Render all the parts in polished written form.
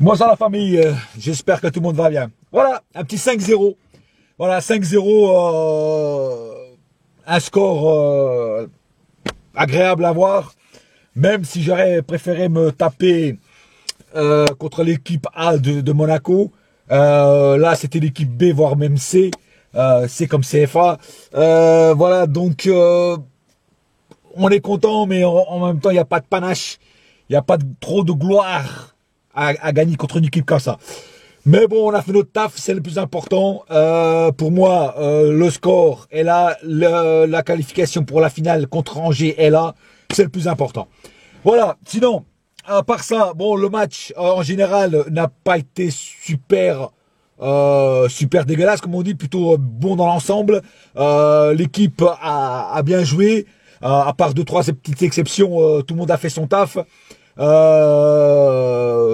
Moi, ça, la famille, j'espère que tout le monde va bien. Voilà, un petit 5-0. Voilà, 5-0, un score agréable à voir. Même si j'aurais préféré me taper contre l'équipe A de Monaco. Là, c'était l'équipe B, voire même C. C comme CFA. Voilà, donc on est content, mais en même temps, il n'y a pas de panache. Il n'y a pas trop de gloire à gagner contre une équipe comme ça. Mais bon, on a fait notre taf, c'est le plus important. Pour moi, le score est là, la qualification pour la finale contre Angers est là, c'est le plus important. Voilà, sinon, à part ça, bon, le match en général n'a pas été super dégueulasse, comme on dit, plutôt bon dans l'ensemble. L'équipe a bien joué, à part 2-3 petites exceptions, tout le monde a fait son taf.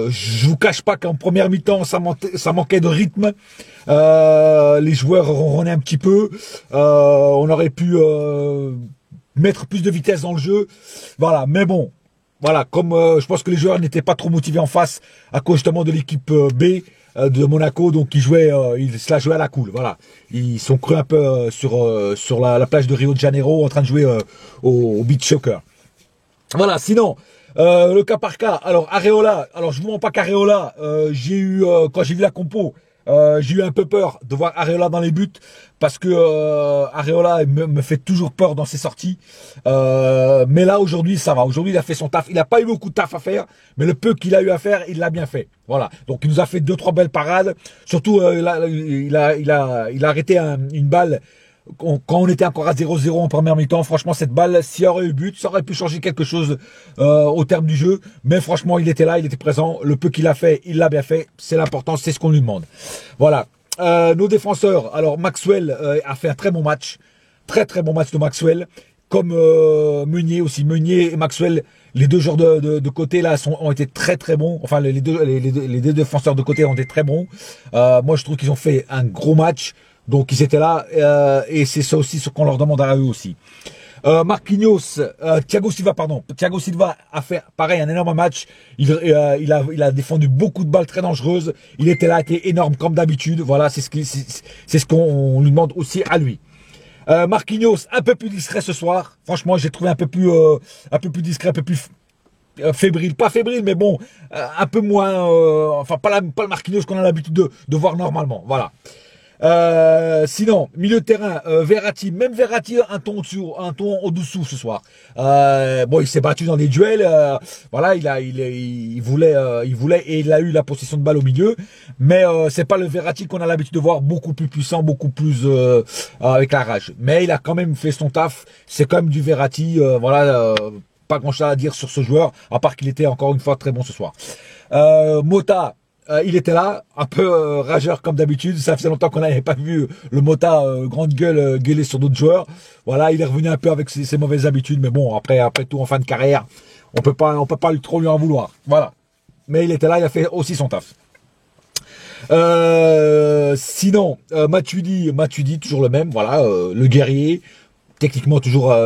Je vous cache pas qu'en première mi-temps ça manquait de rythme, les joueurs ronronnaient un petit peu, on aurait pu mettre plus de vitesse dans le jeu, voilà, mais bon, voilà, comme je pense que les joueurs n'étaient pas trop motivés en face à cause justement de l'équipe B de Monaco, donc ils se la jouaient à la cool, voilà, ils sont crus un peu sur la plage de Rio de Janeiro en train de jouer au beach soccer. Voilà, sinon le cas par cas, alors Areola, alors je vous mens pas qu'Areola, j'ai eu, quand j'ai vu la compo, j'ai eu un peu peur de voir Areola dans les buts, parce que Areola me fait toujours peur dans ses sorties, mais là aujourd'hui ça va, aujourd'hui il a fait son taf, il n'a pas eu beaucoup de taf à faire, mais le peu qu'il a eu à faire, il l'a bien fait, voilà, donc il nous a fait 2-3 belles parades, surtout il a arrêté une balle. Quand on était encore à 0-0 en première mi-temps, franchement cette balle, s'il y aurait eu but, ça aurait pu changer quelque chose au terme du jeu, mais franchement il était là, il était présent, le peu qu'il a fait, il l'a bien fait, c'est l'important, c'est ce qu'on lui demande. Voilà, nos défenseurs, alors Maxwell a fait un très bon match, très bon match de Maxwell, comme Meunier aussi, Meunier et Maxwell, les deux joueurs de côté là ont été très bons, enfin les deux défenseurs de côté ont été très bons, moi je trouve qu'ils ont fait un gros match. Donc ils étaient là et c'est ça aussi ce qu'on leur demande à eux aussi. Marquinhos, Thiago Silva a fait pareil un énorme match. Il a défendu beaucoup de balles très dangereuses. Il était là, il était énorme comme d'habitude. Voilà, c'est ce qu'on lui demande aussi à lui. Marquinhos un peu plus discret ce soir. Franchement, j'ai trouvé un peu plus discret, un peu plus fébrile, pas fébrile, mais bon, un peu moins. Enfin, pas le Marquinhos qu'on a l'habitude de voir normalement. Voilà. Sinon, milieu de terrain, Verratti, même Verratti un ton au-dessous ce soir. Bon, il s'est battu dans des duels, voilà, il voulait et il a eu la possession de balle au milieu, mais c'est pas le Verratti qu'on a l'habitude de voir, beaucoup plus puissant, beaucoup plus avec la rage. Mais il a quand même fait son taf, c'est quand même du Verratti, voilà, pas grand-chose à dire sur ce joueur, à part qu'il était encore une fois très bon ce soir. Mota. Il était là, un peu rageur comme d'habitude. Ça faisait longtemps qu'on n'avait pas vu le Mota grande gueule gueuler sur d'autres joueurs. Voilà, il est revenu un peu avec ses mauvaises habitudes, mais bon, après tout en fin de carrière, on peut pas trop lui en vouloir. Voilà. Mais il était là, il a fait aussi son taf. Sinon, Matuidi toujours le même. Voilà, le guerrier, techniquement toujours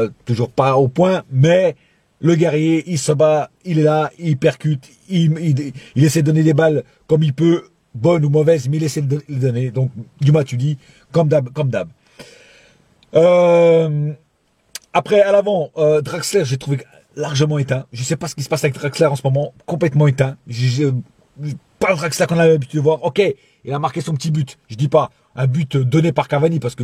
pas au point, mais le guerrier, il se bat, il est là, il percute, il essaie de donner des balles comme il peut, bonnes ou mauvaises, mais il essaie de les donner. Donc, du Matuidi, comme d'hab. Après, à l'avant, Draxler, j'ai trouvé largement éteint. Je sais pas ce qui se passe avec Draxler en ce moment, complètement éteint. Pas le Draxler qu'on avait l'habitude de voir. Ok, il a marqué son petit but. Je dis pas un but donné par Cavani parce que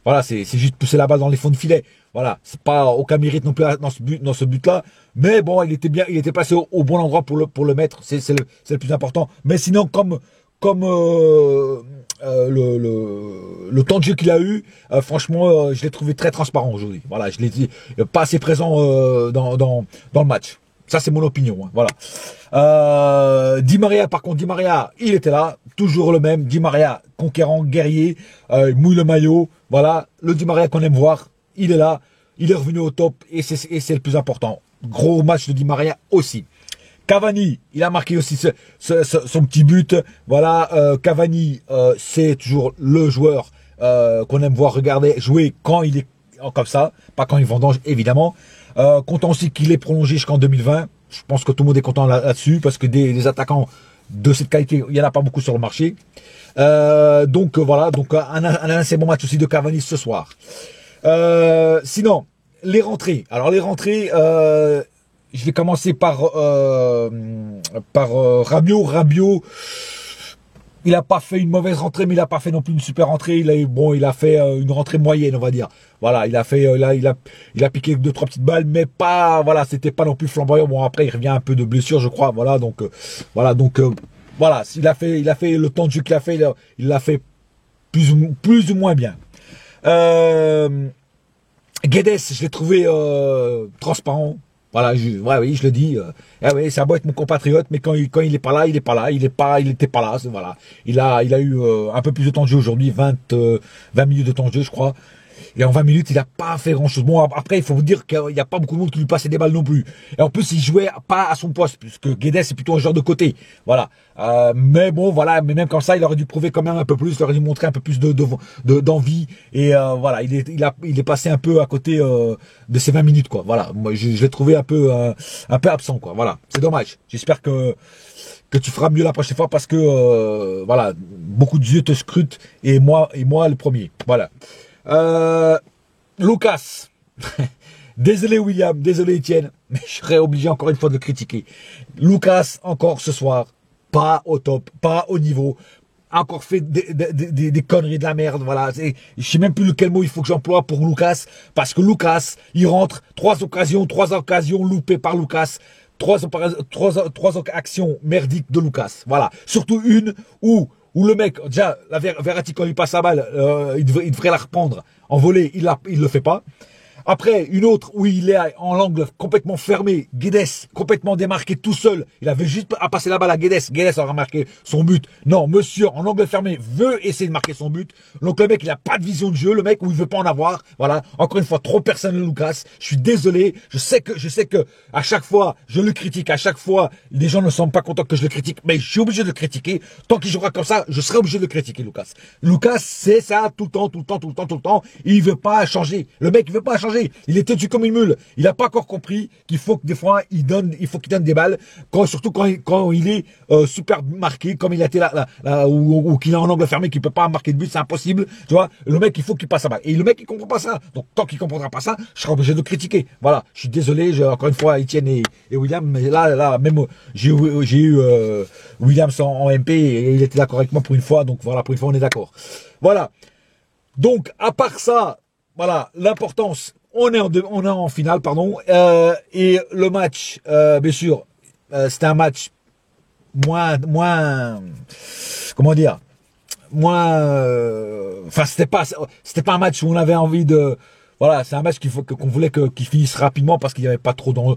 voilà, c'est juste pousser la balle dans les fonds de filet. Voilà, c'est pas aucun mérite non plus dans ce but-là. Mais bon, il était bien, il était passé au bon endroit pour le mettre. C'est le plus important. Mais sinon, comme le temps de jeu qu'il a eu, franchement, je l'ai trouvé très transparent aujourd'hui. Voilà, je l'ai dit, pas assez présent dans le match. Ça, c'est mon opinion. Hein, voilà. Di Maria, par contre, Di Maria, il était là, toujours le même. Di Maria, conquérant, guerrier, mouille le maillot. Voilà, le Di Maria qu'on aime voir, il est là, il est revenu au top et c'est le plus important. Gros match de Di Maria aussi. Cavani, il a marqué aussi son petit but. Voilà, Cavani, c'est toujours le joueur qu'on aime voir regarder jouer quand il est comme ça, pas quand il vendange évidemment. Content aussi qu'il est prolongé jusqu'en 2020. Je pense que tout le monde est content là-dessus parce que des attaquants de cette qualité, il n'y en a pas beaucoup sur le marché. Voilà, donc un assez bon match aussi de Cavani ce soir. Sinon, les rentrées. Alors les rentrées, je vais commencer par Rabiot. Rabiot, il a pas fait une mauvaise rentrée, mais il a pas fait non plus une super rentrée. Il a fait une rentrée moyenne, on va dire. Voilà, il a piqué 2-3 petites balles, mais pas, voilà, c'était pas non plus flamboyant. Bon, après, il revient un peu de blessure, je crois. Voilà, voilà, il a fait le temps de jeu qu'il a fait, il l'a fait plus ou moins bien. Guedes, je l'ai trouvé transparent. Voilà, oui, je le dis. Oui, ça doit être mon compatriote, mais quand il est pas là, il était pas là. Voilà, il a eu un peu plus de temps de jeu aujourd'hui, 20 minutes de temps de jeu, je crois. Et en 20 minutes, il n'a pas fait grand-chose. Bon, après, il faut vous dire qu'il n'y a pas beaucoup de monde qui lui passait des balles non plus. Et en plus, il jouait pas à son poste, puisque Guedes est plutôt un joueur de côté. Voilà. Mais bon, voilà. Mais même comme ça, il aurait dû prouver quand même un peu plus. Il aurait dû montrer un peu plus d'envie. Et voilà, il est passé un peu à côté de ces 20 minutes, quoi. Voilà. Moi, je l'ai trouvé un peu absent, quoi. Voilà. C'est dommage. J'espère que tu feras mieux la prochaine fois parce que voilà, beaucoup de yeux te scrutent et moi le premier. Voilà. Lucas, désolé William, désolé Etienne, mais je serais obligé encore une fois de le critiquer. Lucas, encore ce soir, pas au top, pas au niveau, encore fait des conneries de la merde, voilà. Je sais même plus lequel mot il faut que j'emploie pour Lucas, parce que Lucas, il rentre, trois occasions loupées par Lucas. Trois actions merdiques de Lucas, voilà. Surtout une où le mec, déjà, Verratti, quand il passe la balle, il devrait la reprendre en volée, il le fait pas. Après, une autre où il est en angle complètement fermé, Guedes complètement démarqué tout seul. Il avait juste à passer la balle à Guedes. Guedes aura marqué son but. Non, monsieur, en angle fermé, veut essayer de marquer son but. Donc le mec, il a pas de vision de jeu. Le mec, où il veut pas en avoir. Voilà. Encore une fois, trop personnel, Lucas. Je suis désolé. Je sais que à chaque fois, je le critique. À chaque fois, les gens ne sont pas contents que je le critique. Mais je suis obligé de le critiquer. Tant qu'il jouera comme ça, je serai obligé de le critiquer, Lucas. Lucas, c'est ça tout le temps. Il veut pas changer. Le mec, il veut pas changer. Il est têtu comme une mule. Il n'a pas encore compris qu'il faut que des fois il faut qu'il donne des balles, surtout quand il est super marqué, comme il a été là ou qu'il est en angle fermé, qu'il peut pas marquer de but, c'est impossible. Tu vois, le mec il faut qu'il passe la balle. Et le mec il comprend pas ça. Donc tant qu'il comprendra pas ça, je serai obligé de le critiquer. Voilà. Je suis désolé. Encore une fois Etienne et William, mais là même j'ai eu William en MP et il était d'accord avec moi pour une fois. Donc voilà, pour une fois on est d'accord. Voilà. Donc à part ça. Voilà, l'importance, on est en finale, pardon, et le match, bien sûr, c'était un match moins, comment dire, enfin c'était pas un match où on avait envie de, voilà, c'est un match qu'on voulait qu'il finisse rapidement parce qu'il n'y avait pas trop d'enjeu.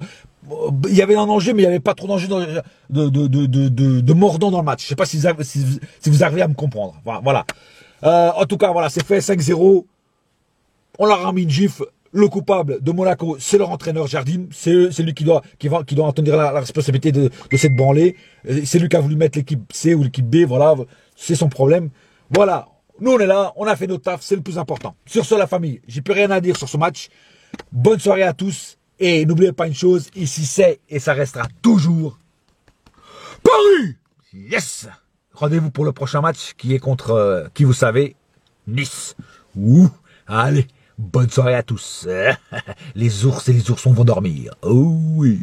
Il y avait un enjeu, mais il n'y avait pas trop d'enjeu de mordant dans le match. Je sais pas si vous arrivez à me comprendre. Voilà. En tout cas, voilà, c'est fait 5-0. On leur a mis une gifle. Le coupable de Monaco, c'est leur entraîneur Jardim. C'est lui qui doit en tenir la responsabilité de cette branlée. C'est lui qui a voulu mettre l'équipe C ou l'équipe B. Voilà, c'est son problème. Voilà, nous on est là, on a fait notre taf, c'est le plus important. Sur ce, la famille, j'ai plus rien à dire sur ce match. Bonne soirée à tous. Et n'oubliez pas une chose, ici c'est et ça restera toujours Paris. Yes. Rendez-vous pour le prochain match qui est contre, qui vous savez, Nice. Ouh, allez. Bonne soirée à tous. Les ours et les oursons vont dormir. Oh oui.